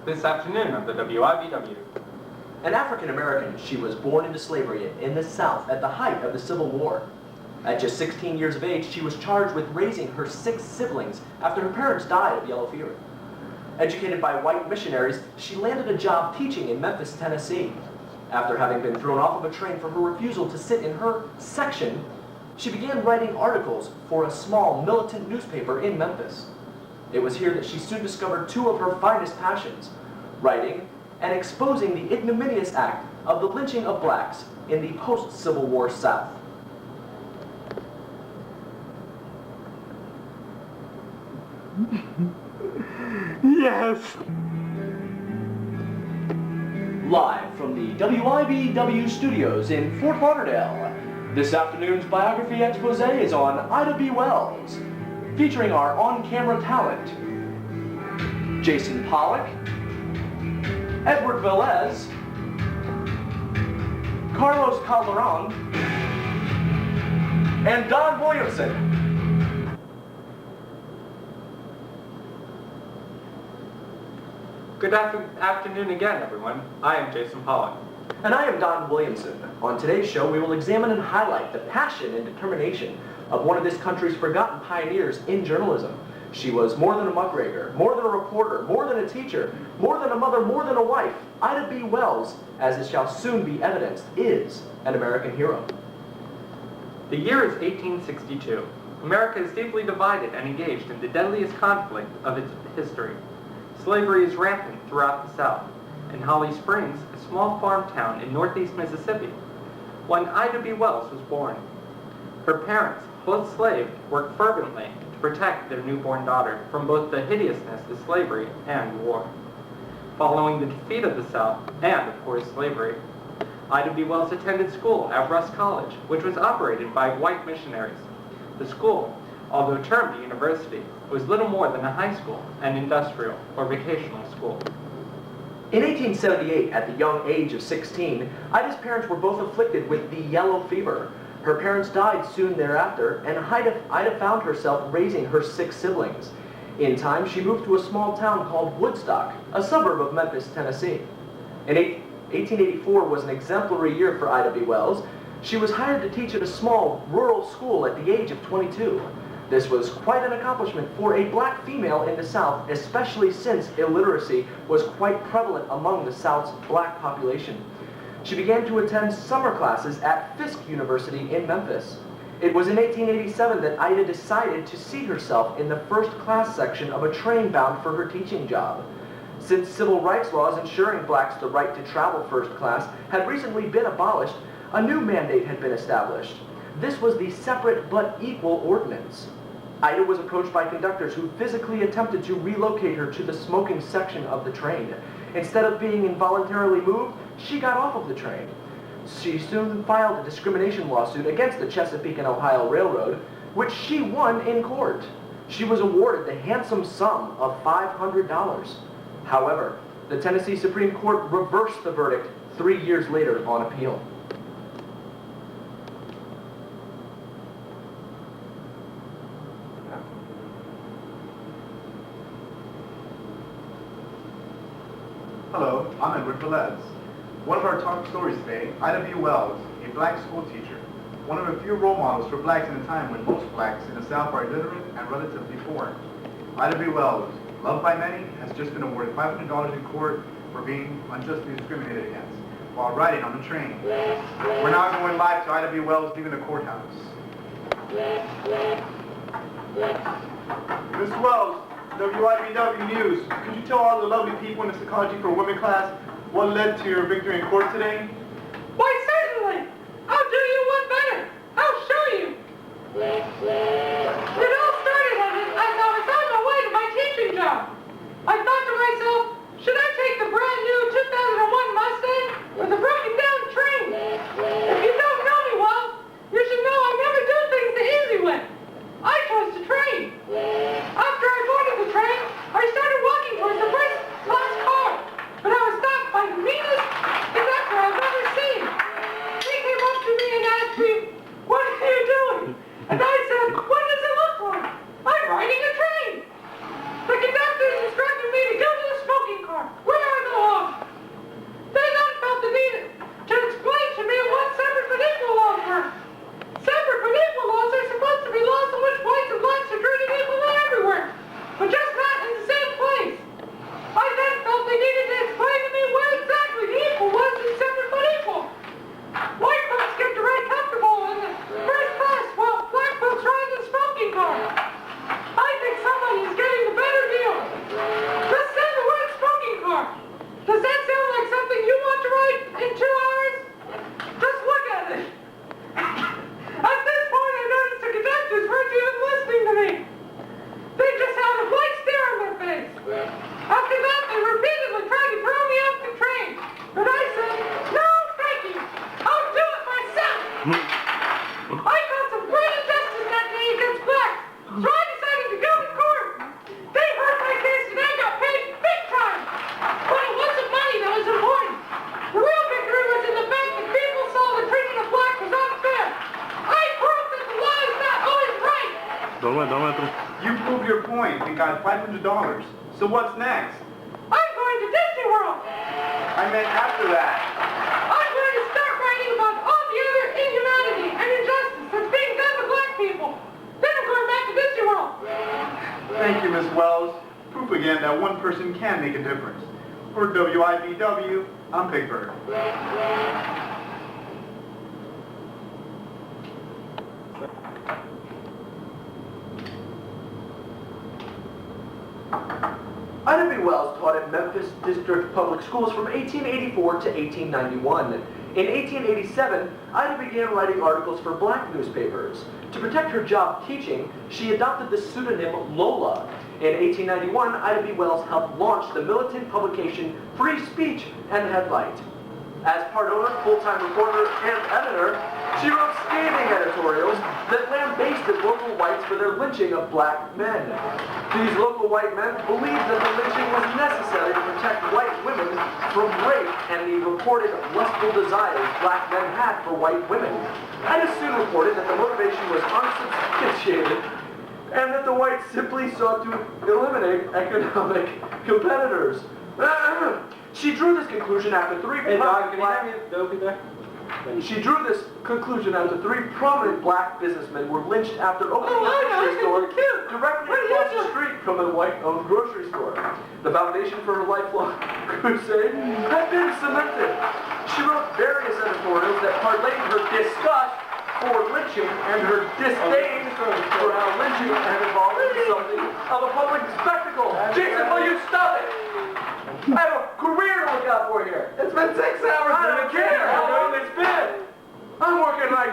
this afternoon on the WIBW. An African American, she was born into slavery in the South at the height of the Civil War. At just 16 years of age, she was charged with raising her 6 siblings after her parents died of yellow fever. Educated by white missionaries, she landed a job teaching in Memphis, Tennessee. After having been thrown off of a train for her refusal to sit in her section, she began writing articles for a small militant newspaper in Memphis. It was here that she soon discovered 2 of her finest passions, writing and exposing the ignominious act of the lynching of blacks in the post-Civil War South. Yes! Live from the WIBW studios in Fort Lauderdale, this afternoon's biography expose is on Ida B. Wells, featuring our on-camera talent, Jason Pollock, Edward Velez, Carlos Calderon, and Don Williamson. Good afternoon again, everyone. I am Jason Pollock. And I am Don Williamson. On today's show, we will examine and highlight the passion and determination of one of this country's forgotten pioneers in journalism. She was more than a muckraker, more than a reporter, more than a teacher, more than a mother, more than a wife. Ida B. Wells, as it shall soon be evidenced, is an American hero. The year is 1862. America is deeply divided and engaged in the deadliest conflict of its history. Slavery is rampant throughout the South. In Holly Springs, a small farm town in northeast Mississippi, when Ida B. Wells was born. Her parents, both slaves, worked fervently to protect their newborn daughter from both the hideousness of slavery and war. Following the defeat of the South and, of course, slavery, Ida B. Wells attended school at Russ College, which was operated by white missionaries. The school, although termed a university, was little more than a high school, an industrial or vocational school. In 1878, at the young age of 16, Ida's parents were both afflicted with the yellow fever. Her parents died soon thereafter, and Ida found herself raising her 6 siblings. In time, she moved to a small town called Woodstock, a suburb of Memphis, Tennessee. 1884 was an exemplary year for Ida B. Wells. She was hired to teach at a small rural school at the age of 22. This was quite an accomplishment for a black female in the South, especially since illiteracy was quite prevalent among the South's black population. She began to attend summer classes at Fisk University in Memphis. It was in 1887 that Ida decided to seat herself in the first class section of a train bound for her teaching job. Since civil rights laws ensuring blacks the right to travel first class had recently been abolished, a new mandate had been established. This was the Separate but Equal Ordinance. Ida was approached by conductors who physically attempted to relocate her to the smoking section of the train. Instead of being involuntarily moved, she got off of the train. She soon filed a discrimination lawsuit against the Chesapeake and Ohio Railroad, which she won in court. She was awarded the handsome sum of $500. However, the Tennessee Supreme Court reversed the verdict 3 years later on appeal. Hello, I'm Edward Velez. One of our top stories today, Ida B. Wells, a black school teacher, one of a few role models for blacks in a time when most blacks in the South are illiterate and relatively poor. Ida B. Wells, loved by many, has just been awarded $500 in court for being unjustly discriminated against while riding on the train. We're now going live to Ida B. Wells leaving the courthouse. Ms. Wells, WIBW News, could you tell all the lovely people in the Psychology for Women class what led to your victory in court today? Why, certainly! I'll do you one better. I'll show you. It all started as I was on my way to my teaching job. I thought to myself, should I take the brand new 2001 Mustang or the broken down train? If you don't know me well, you should know I never do things the easy way. I chose the train. After I boarded the train, I started walking towards the first class car, but I was stopped by the meanest conductor I've ever I felt some great injustice that day against blacks, so I decided to go to court. They heard my case and I got paid big time. But it wasn't money that was important. The real victory was in the fact that people saw the treatment of blacks was unfair. I proved that the law is not always right. 2 metros. You proved your point and got $500. So what's next? I'm going to Disney World. I meant after that. I'm going to start writing about all the other inhumanity and injustice that's being done to black people. Then I'm going back to Disney World. Thank you, Miss Wells. Proof again that one person can make a difference. For WIBW, I'm Pittsburgh. Ida B. Wells taught at Memphis District Public Schools from 1884 to 1891. In 1887, Ida began writing articles for black newspapers. To protect her job teaching, she adopted the pseudonym Lola. In 1891, Ida B. Wells helped launch the militant publication Free Speech and Headlight. As part owner, full-time reporter, and editor, she wrote scathing editorials that lambasted local whites for their lynching of black men. These local white men believed that the lynching was necessary to protect white women from rape and the reported lustful desires black men had for white women. Ida soon reported that the motivation was unsubstantiated and that the whites simply sought to eliminate economic competitors. She drew this conclusion after three prominent black businessmen were lynched after opening a grocery store directly across the street from a white-owned grocery store. The foundation for her lifelong crusade had been cemented. She wrote various editorials that parlayed her disgust for lynching and her disdain for how lynching had evolved into something of a public spectacle. Jason, will you stop it? I have a career to look out for here. It's been 6 hours. I don't care how long it's been. I'm working like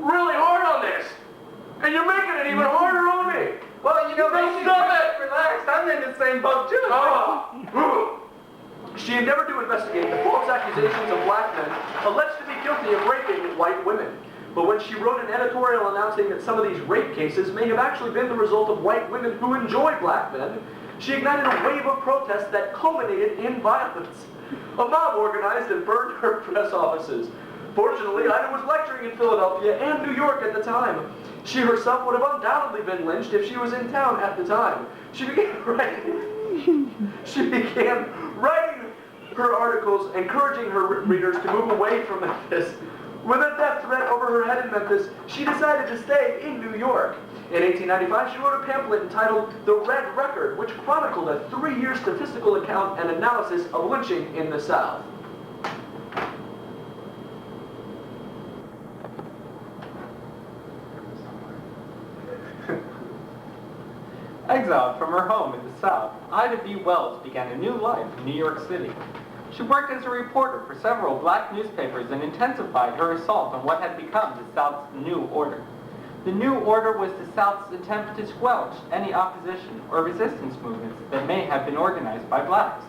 really hard on this, and you're making it even harder on me. Well, you know, Stop it! relax. I'm in the same boat too. She endeavored to investigate the false accusations of black men alleged to be guilty of raping white women. But when she wrote an editorial announcing that some of these rape cases may have actually been the result of white women who enjoy black men, she ignited a wave of protest that culminated in violence. A mob organized and burned her press offices. Fortunately, Ida was lecturing in Philadelphia and New York at the time. She herself would have undoubtedly been lynched if she was in town at the time. She began writing her articles, encouraging her readers to move away from Memphis. With a death threat over her head in Memphis, she decided to stay in New York. In 1895, she wrote a pamphlet entitled The Red Record, which chronicled a 3-year statistical account and analysis of lynching in the South. Exiled from her home in the South, Ida B. Wells began a new life in New York City. She worked as a reporter for several black newspapers and intensified her assault on what had become the South's New Order. The New Order was the South's attempt to squelch any opposition or resistance movements that may have been organized by blacks.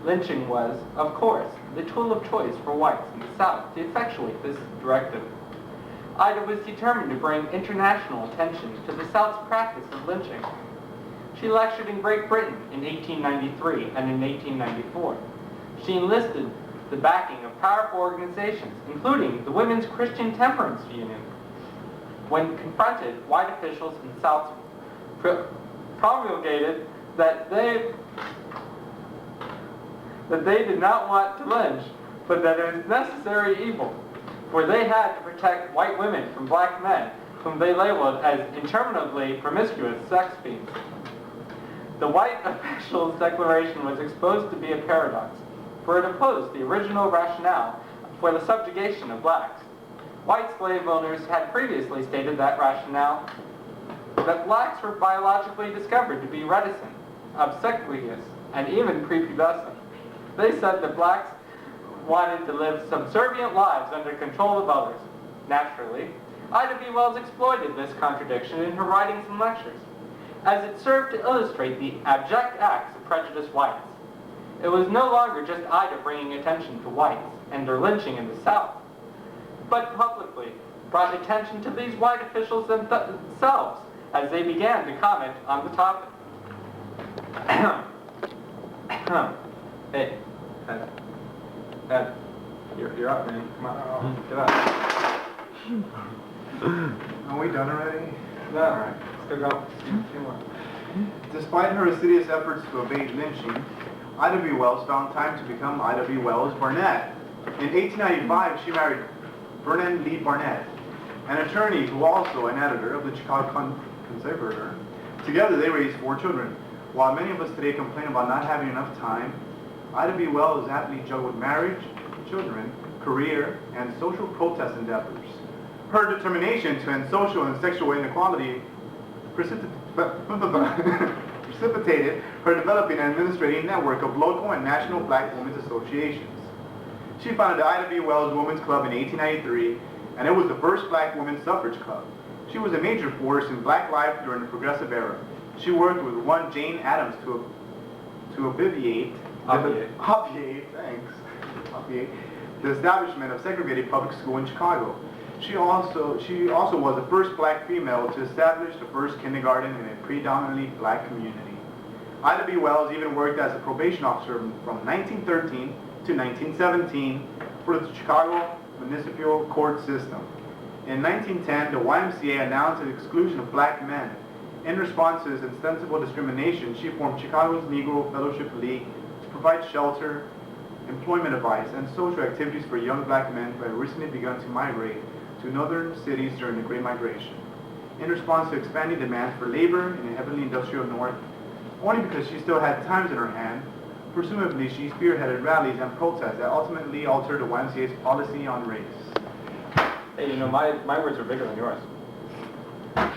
Lynching was, of course, the tool of choice for whites in the South to effectuate this directive. Ida was determined to bring international attention to the South's practice of lynching. She lectured in Great Britain in 1893 and in 1894. She enlisted the backing of powerful organizations, including the Women's Christian Temperance Union. When confronted, white officials in the South promulgated that they did not want to lynch, but that it was necessary evil, for they had to protect white women from black men, whom they labeled as interminably promiscuous sex fiends. The white official's declaration was exposed to be a paradox, for it opposed the original rationale for the subjugation of blacks. White slave owners had previously stated that rationale that blacks were biologically discovered to be reticent, obsequious, and even prepubescent. They said that blacks wanted to live subservient lives under control of others. Naturally, Ida B. Wells exploited this contradiction in her writings and lectures, as it served to illustrate the abject acts of prejudiced whites. It was no longer just Ida bringing attention to whites and their lynching in the South, but publicly brought attention to these white officials themselves as they began to comment on the topic. Hey, Ed, you're up, man. Come on, get up. Are we done already? No, all right, let's go. Few more. Despite her assiduous efforts to evade lynching, Ida B. Wells found time to become Ida B. Wells Barnett. In 1895, she married Vernon Lee Barnett, an attorney who also an editor of the Chicago Conservator. Together, they raised 4 children. While many of us today complain about not having enough time, Ida B. Wells aptly juggled marriage, children, career, and social protest endeavors. Her determination to end social and sexual inequality precipitated her developing and administrating a network of local and national black women's associations. She founded the Ida B. Wells Women's Club in 1893, and it was the first black women's suffrage club. She was a major force in black life during the Progressive Era. She worked with one Jane Addams to obviate the establishment of segregated public school in Chicago. She also was the first black female to establish the first kindergarten in a predominantly black community. Ida B. Wells even worked as a probation officer from 1913 to 1917 for the Chicago Municipal Court System. In 1910, the YMCA announced the exclusion of black men. In response to this ostensible discrimination, she formed Chicago's Negro Fellowship League to provide shelter, employment advice, and social activities for young black men who had recently begun to migrate to northern cities during the Great Migration. In response to expanding demands for labor in a heavily industrial North, only because she still had times in her hand, presumably she spearheaded rallies and protests that ultimately altered the YMCA's policy on race. Hey, you know, my words are bigger than yours.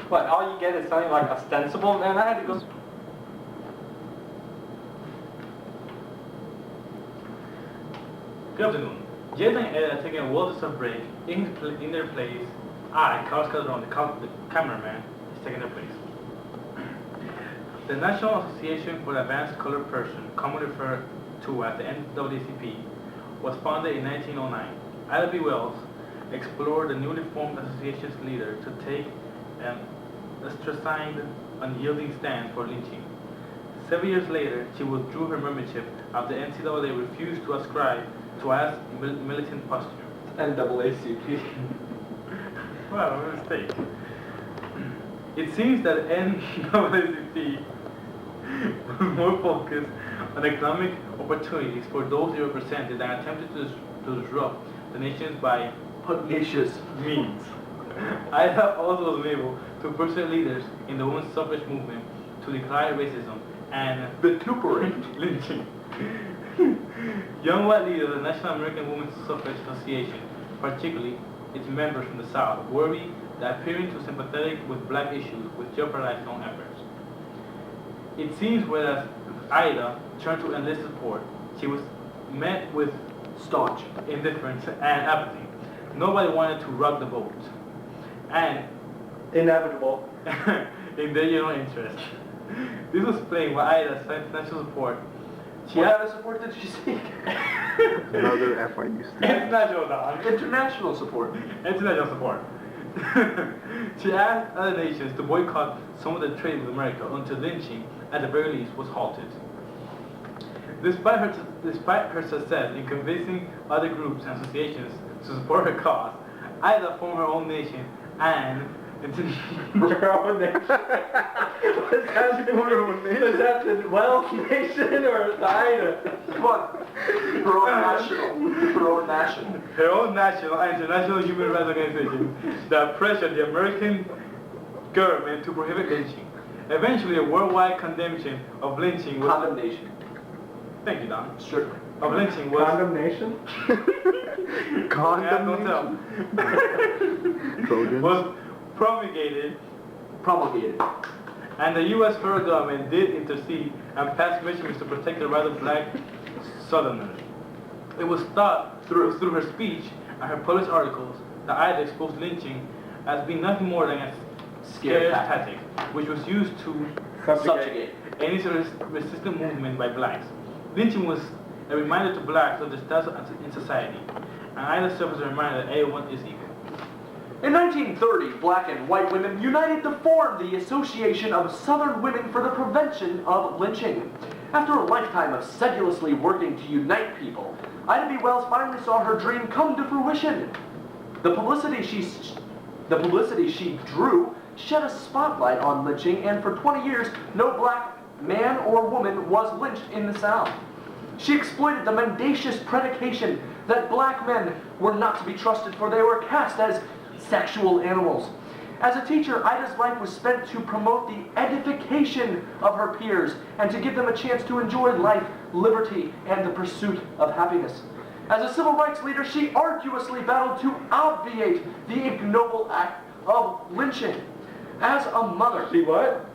What, all you get is something like ostensible? Man, I had to go... Good afternoon. Jed and Ed are taking a well-deserved break. In their place, Carlos Calderon, the cameraman, is taking their place. The National Association for Advanced Colored Person, commonly referred to as the NAACP, was founded in 1909. Ida B. Wells explored the newly formed association's leader to take an ostracized, unyielding stand for lynching. 7 years later, she withdrew her membership after the NCAA refused to ascribe to as militant posture. NAACP. Well, a mistake. It seems that NAACP was more focused on economic opportunities for those they represented and attempted to disrupt the nations by pugnacious means. Ida also was able to persuade leaders in the women's suffrage movement to declare racism and vituperate lynching. Young white leaders of the National American Women's Suffrage Association, particularly its members from the South, worried that appearing too sympathetic with black issues would jeopardize their own efforts. It seems whereas Ida turned to enlist support, she was met with staunch indifference and apathy. Nobody wanted to rock the boat. And inevitable in their general interest. This was plain why Ida sent financial support. What kind of support did she seek? Another FIU student. International, dog. International support. International support. She asked other nations to boycott some of the trade with America until lynching, at the very least, was halted. Despite her success in convincing other groups and associations to support her cause, Ida formed her own nation and her own nation. Was that the Wells Nation or the Ida? What? Her own national. Her own national. Her own national and international human rights organization that pressured the American government to prohibit lynching. Eventually, a worldwide condemnation of lynching was... Condemnation. Thank you, Don. Certainly. Of lynching was... Condemnation? Condemnation? Was promulgated, and the U.S. federal government did intercede and pass measures to protect the rights of black Southerners. It was thought through her speech and her published articles that Ida exposed lynching as being nothing more than a scare tactic, which was used to subjugate any resistant movement by blacks. Lynching was a reminder to blacks of the status in society, and Ida served as a reminder that everyone is equal. In 1930, black and white women united to form the Association of Southern Women for the Prevention of Lynching. After a lifetime of sedulously working to unite people, Ida B. Wells finally saw her dream come to fruition. The publicity she drew shed a spotlight on lynching, and for 20 years, no black man or woman was lynched in the South. She exploited the mendacious predication that black men were not to be trusted, for they were cast as sexual animals. As a teacher, Ida's life was spent to promote the edification of her peers and to give them a chance to enjoy life, liberty, and the pursuit of happiness. As a civil rights leader, she arduously battled to obviate the ignoble act of lynching. As a mother... See what?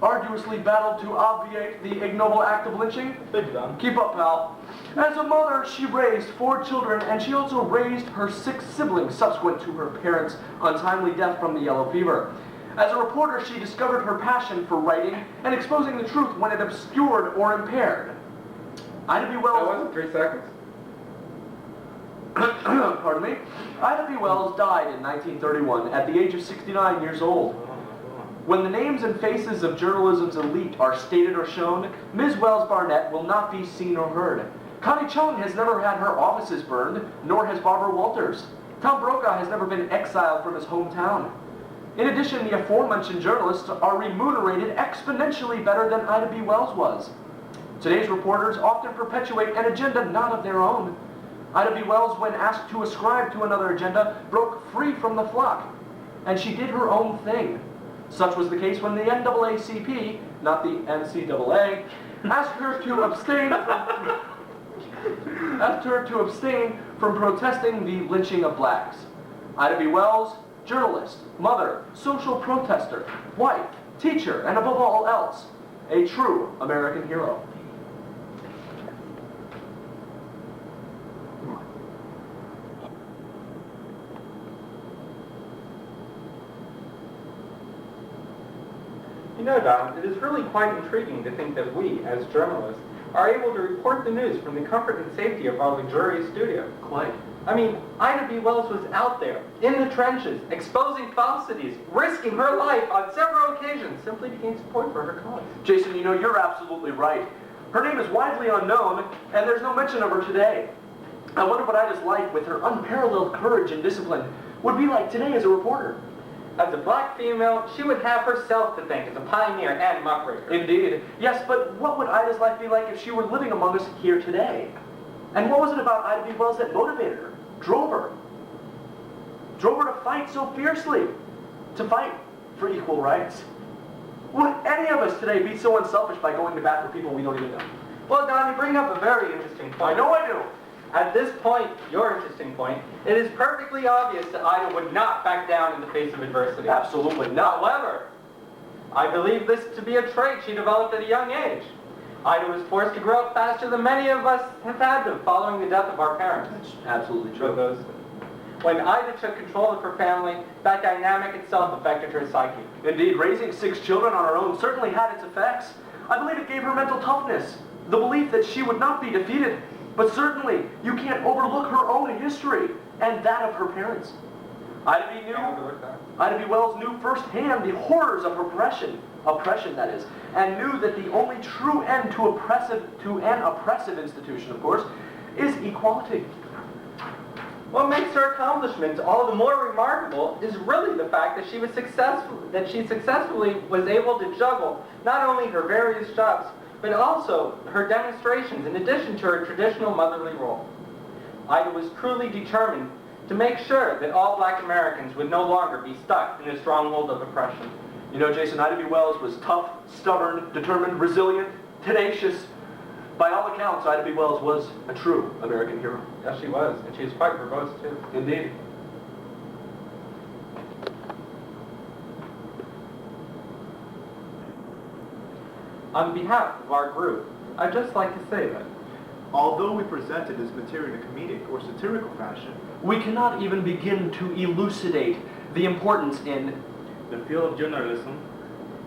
Arduously battled to obviate the ignoble act of lynching. Big done. Keep up, pal. As a mother, she raised 4 children, and she also raised her 6 siblings subsequent to her parents' untimely death from the yellow fever. As a reporter, she discovered her passion for writing and exposing the truth when it obscured or impaired. Ida B. Wells... That wasn't 3 seconds. Pardon me. Ida B. Wells died in 1931 at the age of 69 years old. When the names and faces of journalism's elite are stated or shown, Ms. Wells Barnett will not be seen or heard. Connie Chung has never had her offices burned, nor has Barbara Walters. Tom Brokaw has never been exiled from his hometown. In addition, the aforementioned journalists are remunerated exponentially better than Ida B. Wells was. Today's reporters often perpetuate an agenda not of their own. Ida B. Wells, when asked to ascribe to another agenda, broke free from the flock, and she did her own thing. Such was the case when the NAACP, not the NCAA, asked her to abstain from protesting the lynching of blacks. Ida B. Wells, journalist, mother, social protester, wife, teacher, and above all else, a true American hero. You know, Don, it is really quite intriguing to think that we, as journalists, are able to report the news from the comfort and safety of our luxurious studio. Quite. I mean, Ida B. Wells was out there, in the trenches, exposing falsities, risking her life on several occasions, simply to gain support for her cause. Jason, you know, you're absolutely right. Her name is widely unknown, and there's no mention of her today. I wonder what Ida's life, with her unparalleled courage and discipline, would be like today as a reporter. As a black female, she would have herself to thank as a pioneer and muckraker. Indeed. Yes, but what would Ida's life be like if she were living among us here today? And what was it about Ida B. Wells that motivated her, drove her to fight so fiercely, to fight for equal rights? Would any of us today be so unselfish by going to bat for people we don't even know? Well, Don, you bring up a very interesting point. I know I do. At this point, your interesting point, it is perfectly obvious that Ida would not back down in the face of adversity. Absolutely not. However, I believe this to be a trait she developed at a young age. Ida was forced to grow up faster than many of us have had to following the death of our parents. That's absolutely For true. those. When Ida took control of her family, that dynamic itself affected her psyche. Indeed, raising 6 children on her own certainly had its effects. I believe it gave her mental toughness, the belief that she would not be defeated. But certainly, you can't overlook her own history and that of her parents. Ida B. Wells knew firsthand the horrors of oppression that is, and knew that the only true end to an oppressive institution, of course, is equality. What makes her accomplishments all the more remarkable is really the fact that she successfully was able to juggle not only her various jobs, but also her demonstrations in addition to her traditional motherly role. Ida was truly determined to make sure that all black Americans would no longer be stuck in a stronghold of oppression. You know, Jason, Ida B. Wells was tough, stubborn, determined, resilient, tenacious. By all accounts, Ida B. Wells was a true American hero. Yes, she was, and she was quite verbose too. Indeed. On behalf of our group, I'd just like to say that Although we presented this material in a comedic or satirical fashion, we cannot even begin to elucidate the importance in The field of journalism,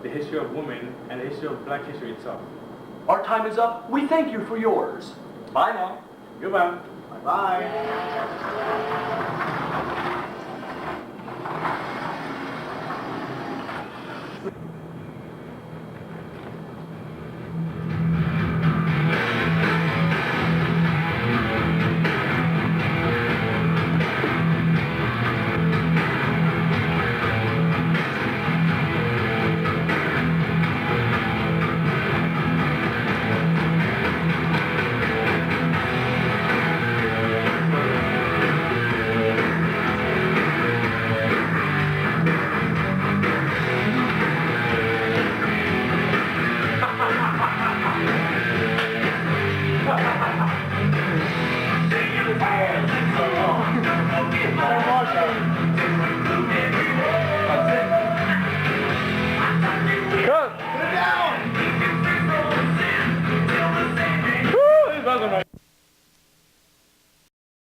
the history of women, and the history of black history itself. our time is up. We thank you for yours. Bye now. Goodbye. bye-bye.